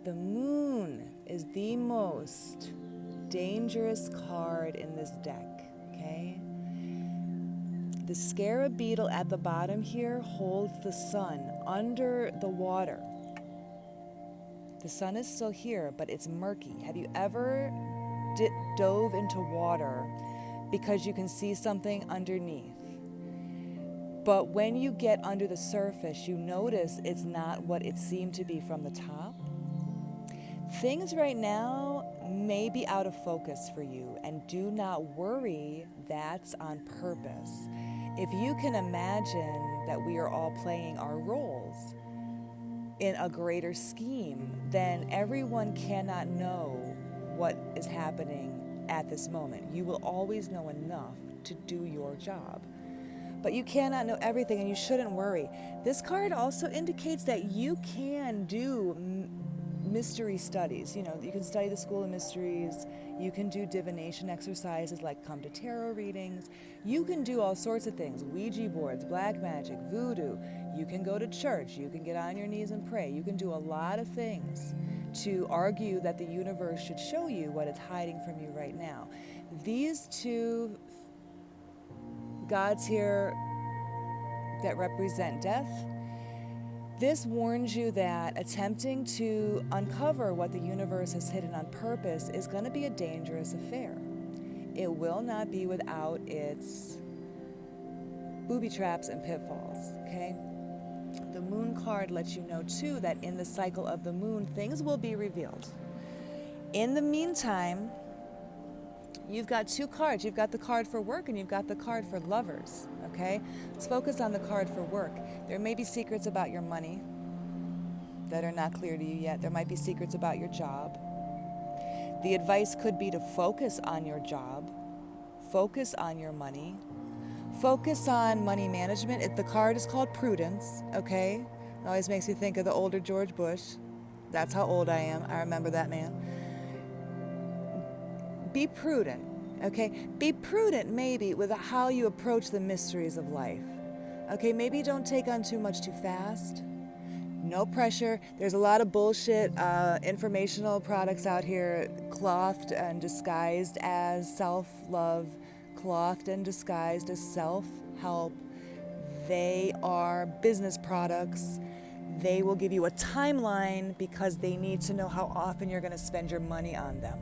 The moon is the most dangerous card in this deck, okay? The scarab beetle at the bottom here holds the sun under the water. The sun is still here, but it's murky. Have you ever dove into water because you can see something underneath? But when you get under the surface, you notice it's not what it seemed to be from the top. Things right now may be out of focus for you, and do not worry, that's on purpose. If you can imagine that we are all playing our roles in a greater scheme, then everyone cannot know what is happening at this moment. You will always know enough to do your job. But you cannot know everything, and you shouldn't worry. This card also indicates that you can do mystery studies. You know, you can study the school of mysteries. You can do divination exercises like come to tarot readings. You can do all sorts of things. Ouija boards, black magic, voodoo. You can go to church. You can get on your knees and pray. You can do a lot of things to argue that the universe should show you what it's hiding from you right now. These two gods here that represent death, this warns you that attempting to uncover what the universe has hidden on purpose is going to be a dangerous affair. It will not be without its booby traps and pitfalls, okay? The moon card lets you know too that in the cycle of the moon, things will be revealed. In the meantime, you've got two cards. You've got the card for work and you've got the card for lovers, okay? Let's focus on the card for work. There may be secrets about your money that are not clear to you yet. There might be secrets about your job. The advice could be to focus on your job, focus on your money, focus on money management. The card is called Prudence, okay? It always makes me think of the older George Bush. That's how old I am. I remember that man. Be prudent, okay? Be prudent maybe with how you approach the mysteries of life. Okay, maybe don't take on too much too fast. No pressure. There's a lot of bullshit informational products out here clothed and disguised as self-love, clothed and disguised as self-help. They are business products. They will give you a timeline because they need to know how often you're going to spend your money on them.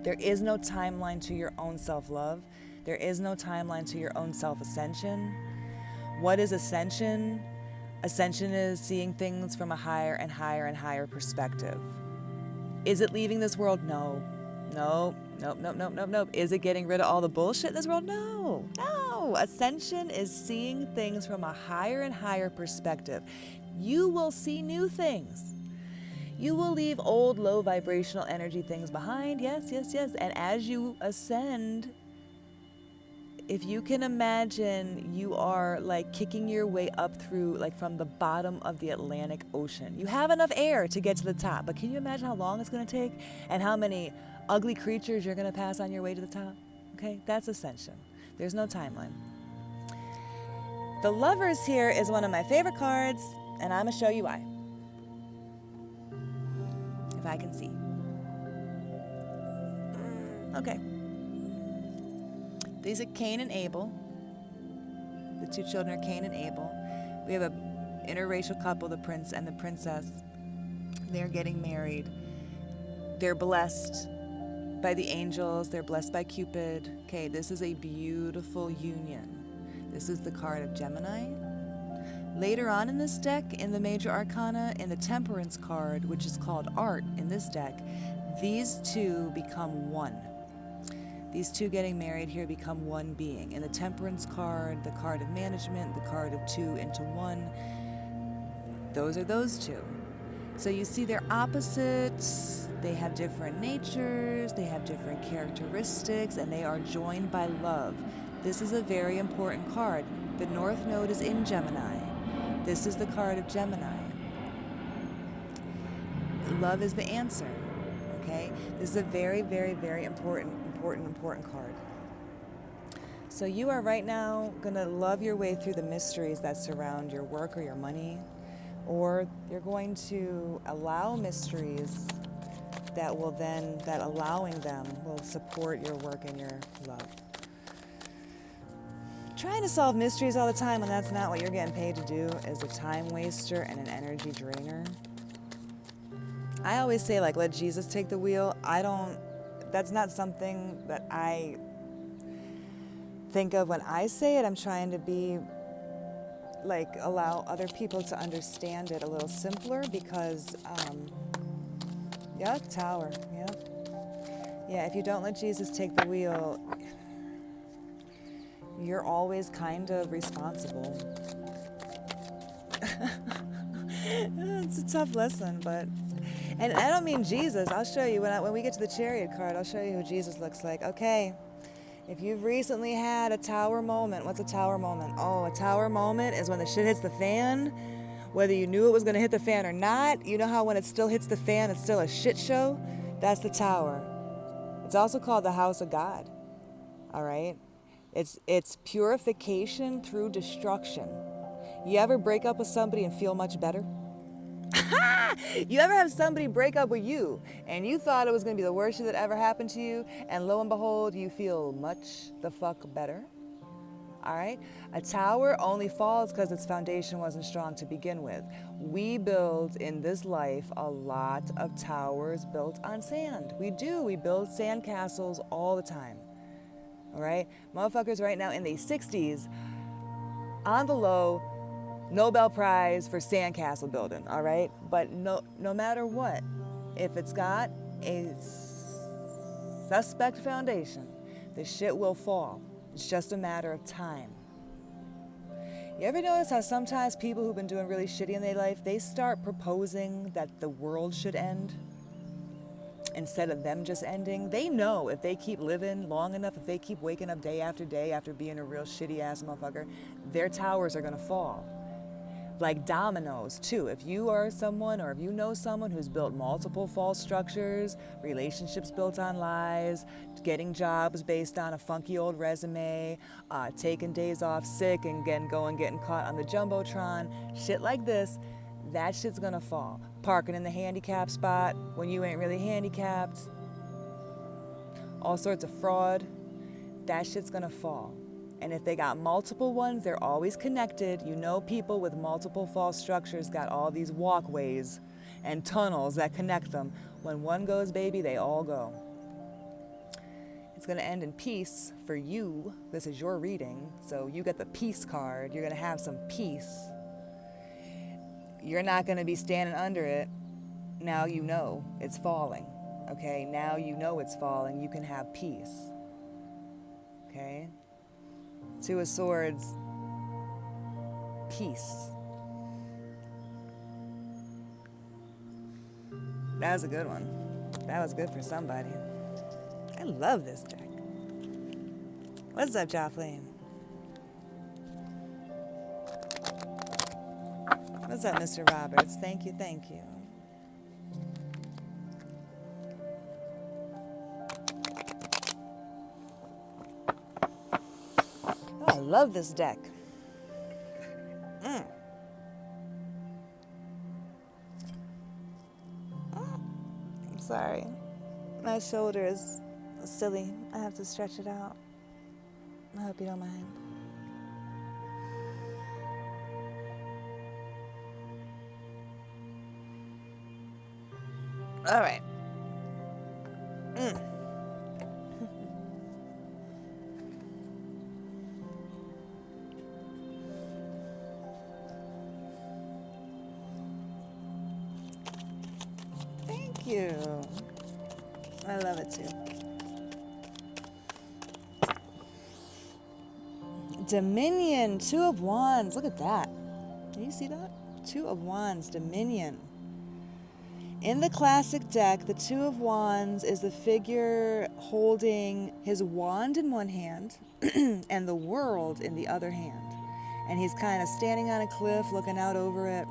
There is no timeline to your own self-love. There is no timeline to your own self-ascension. What is ascension? Ascension is seeing things from a higher and higher and higher perspective. Is it leaving this world? No. Nope. Is it getting rid of all the bullshit in this world? No. Ascension is seeing things from a higher and higher perspective. You will see new things. You will leave old, low vibrational energy things behind. Yes. And as you ascend, if you can imagine, you are like kicking your way up through, like from the bottom of the Atlantic Ocean. You have enough air to get to the top, but can you imagine how long it's going to take and how many ugly creatures you're going to pass on your way to the top? Okay, that's ascension. There's no timeline. The Lovers here is one of my favorite cards, and I'm going to show you why. If I can see. Okay. These are Cain and Abel. The two children are Cain and Abel. We have an interracial couple, the prince and the princess. They're getting married. They're blessed by the angels. They're blessed by Cupid. Okay, this is a beautiful union. This is the card of Gemini. Later on in this deck, in the major arcana, in the Temperance card, which is called Art in this deck, these two become one. These two getting married here become one being. In the Temperance card, the card of management, the card of two into one, those are those two. So you see they're opposites, they have different natures, they have different characteristics, and they are joined by love. This is a very important card. The North Node is in Gemini. This is the card of Gemini. Love is the answer, okay? This is a very, very, very important card. So you are right now going to love your way through the mysteries that surround your work or your money, or you're going to allow mysteries that allowing them will support your work and your love. Trying to solve mysteries all the time when that's not what you're getting paid to do is a time waster and an energy drainer. I always say, like, let Jesus take the wheel. That's not something that I think of when I say it. I'm trying to be, like, allow other people to understand it a little simpler because, Tower, yeah, if you don't let Jesus take the wheel, you're always kind of responsible. It's a tough lesson, but, and I don't mean Jesus. I'll show you when we get to the Chariot card. I'll show you who Jesus looks like. Okay, if you've recently had a Tower moment, what's a Tower moment? Oh, a Tower moment is when the shit hits the fan, whether you knew it was going to hit the fan or not. You know how when it still hits the fan, it's still a shit show? That's the Tower. It's also called the House of God. All right? It's purification through destruction. You ever break up with somebody and feel much better? You ever have somebody break up with you and you thought it was going to be the worst shit that ever happened to you, and lo and behold, you feel much the fuck better? All right? A tower only falls because its foundation wasn't strong to begin with. We build in this life a lot of towers built on sand. We do. We build sand castles all the time. All right? Motherfuckers right now in their 60s, on the low, Nobel Prize for sandcastle building, all right? But no matter what, if it's got a suspect foundation, the shit will fall. It's just a matter of time. You ever notice how sometimes people who've been doing really shitty in their life, they start proposing that the world should end instead of them just ending? They know if they keep living long enough, if they keep waking up day after being a real shitty ass motherfucker, their towers are gonna fall. Like dominoes too. If you are someone, or if you know someone who's built multiple false structures, relationships built on lies, getting jobs based on a funky old resume, taking days off sick and getting caught on the Jumbotron, shit like this, that shit's gonna fall. Parking in the handicap spot when you ain't really handicapped, all sorts of fraud, that shit's gonna fall. And if they got multiple ones, they're always connected. You know, people with multiple false structures got all these walkways and tunnels that connect them. When one goes, baby, they all go. It's going to end in peace for you. This is your reading, so you get the peace card. You're going to have some peace. You're not going to be standing under it. Now you know it's falling. Okay? Now you know it's falling. You can have peace. Okay? Two of Swords, peace. That was a good one. That was good for somebody. I love this deck. What's up, Jocelyn? What's up, Mr. Roberts? Thank you, thank you. I love this deck. I'm sorry. My shoulder is silly. I have to stretch it out. I hope you don't mind. All right. Thank you. I love it too. Dominion, Two of Wands. Look at that. Can you see that? Two of Wands, Dominion. In the classic deck, the Two of Wands is the figure holding his wand in one hand and the world in the other hand. And he's kind of standing on a cliff looking out over it.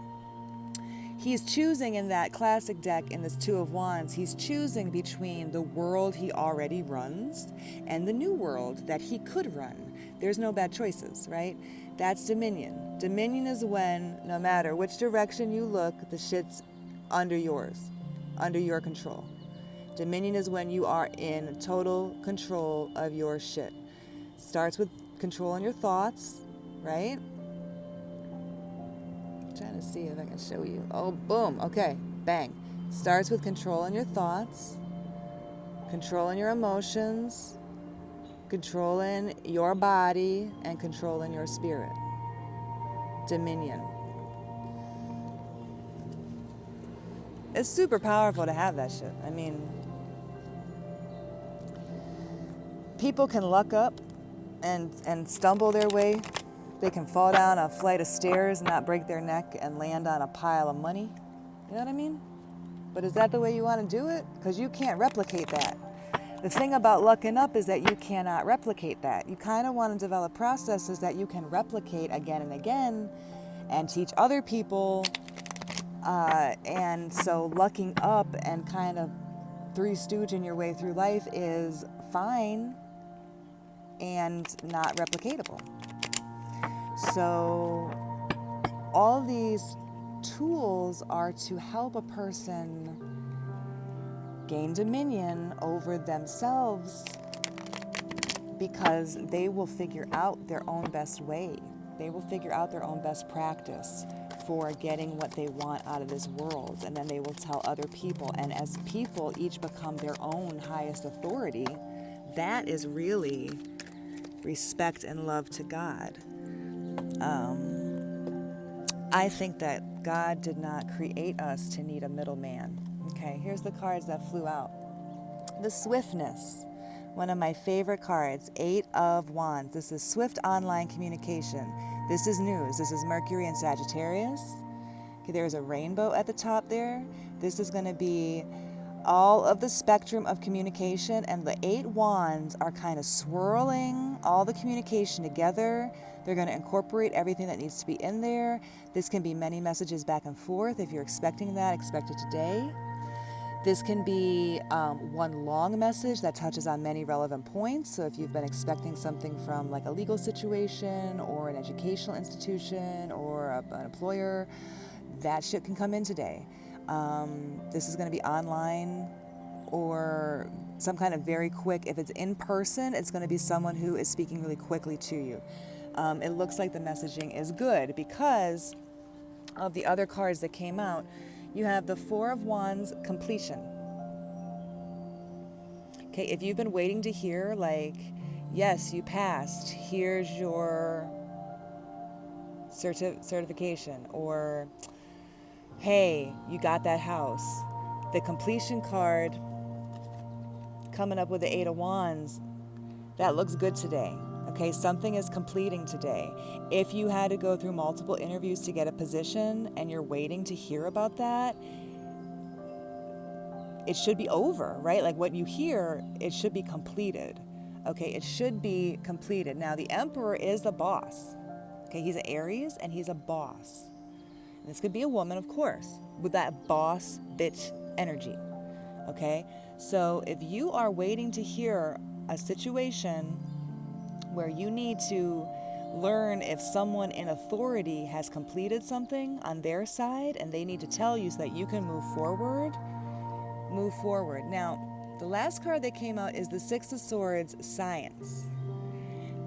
He's choosing in that classic deck, in this Two of Wands, he's choosing between the world he already runs and the new world that he could run. There's no bad choices, right? That's dominion. Dominion is when, no matter which direction you look, the shit's under yours, under your control. Dominion is when you are in total control of your shit. Starts with controlling your thoughts, right? I'm trying to see if I can show you. Oh, boom. Okay, bang. Starts with controlling your thoughts, controlling your emotions, controlling your body, and controlling your spirit. Dominion. It's super powerful to have that shit. I mean, people can luck up and stumble their way. They can fall down a flight of stairs, not break their neck, and land on a pile of money. You know what I mean? But is that the way you want to do it? Because you can't replicate that. The thing about lucking up is that you cannot replicate that. You kind of want to develop processes that you can replicate again and again and teach other people. And so lucking up and kind of three-stooging your way through life is fine and not replicatable. So all these tools are to help a person gain dominion over themselves, because they will figure out their own best way. They will figure out their own best practice for getting what they want out of this world, and then they will tell other people. And as people each become their own highest authority, that is really respect and love to God. I think that God did not create us to need a middleman. Okay, here's the cards that flew out. The Swiftness, one of my favorite cards, 8 of Wands. This is swift online communication. This is news. This is Mercury and Sagittarius. Okay, there's a rainbow at the top there. This is going to be all of the spectrum of communication, and the 8 wands are kind of swirling all the communication together. They're going to incorporate everything that needs to be in there. This can be many messages back and forth. If you're expecting that, expect it today. This can be one long message that touches on many relevant points. So if you've been expecting something from like a legal situation or an educational institution or an employer, that shit can come in today. This is going to be online or some kind of very quick. If it's in person, it's going to be someone who is speaking really quickly to you. It looks like the messaging is good because of the other cards that came out. You have the 4 of Wands, completion. Okay, if you've been waiting to hear, like, yes, you passed, here's your certification, or hey, you got that house. The completion card coming up with the 8 of Wands, that looks good today. Okay, something is completing today. If you had to go through multiple interviews to get a position and you're waiting to hear about that, it should be over, right? Like what you hear, it should be completed. Okay, it should be completed. Now, the Emperor is the boss. Okay, he's an Aries and he's a boss. And this could be a woman, of course, with that boss bitch energy. Okay, so if you are waiting to hear a situation where you need to learn if someone in authority has completed something on their side and they need to tell you so that you can move forward, move forward. Now, the last card that came out is the 6 of Swords, science.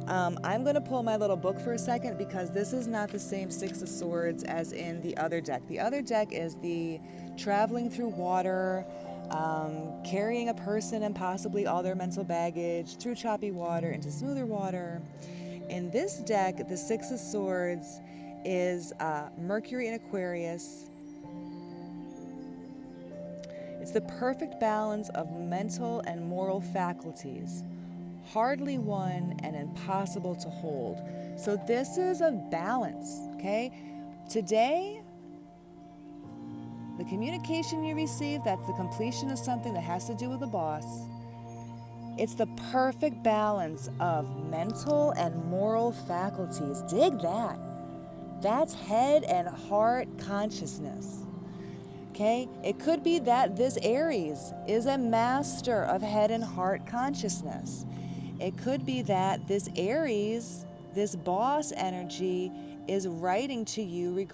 I'm going to pull my little book for a second because this is not the same 6 of Swords as in the other deck. The other deck is the traveling through water, carrying a person and possibly all their mental baggage through choppy water into smoother water. In this deck, the 6 of Swords is Mercury in Aquarius. It's the perfect balance of mental and moral faculties, hardly won and impossible to hold. So this is a balance, okay? Today, the communication you receive, that's the completion of something that has to do with the boss. It's the perfect balance of mental and moral faculties. Dig that. That's head and heart consciousness. Okay? It could be that this Aries is a master of head and heart consciousness. It could be that this Aries this boss energy is writing to you regarding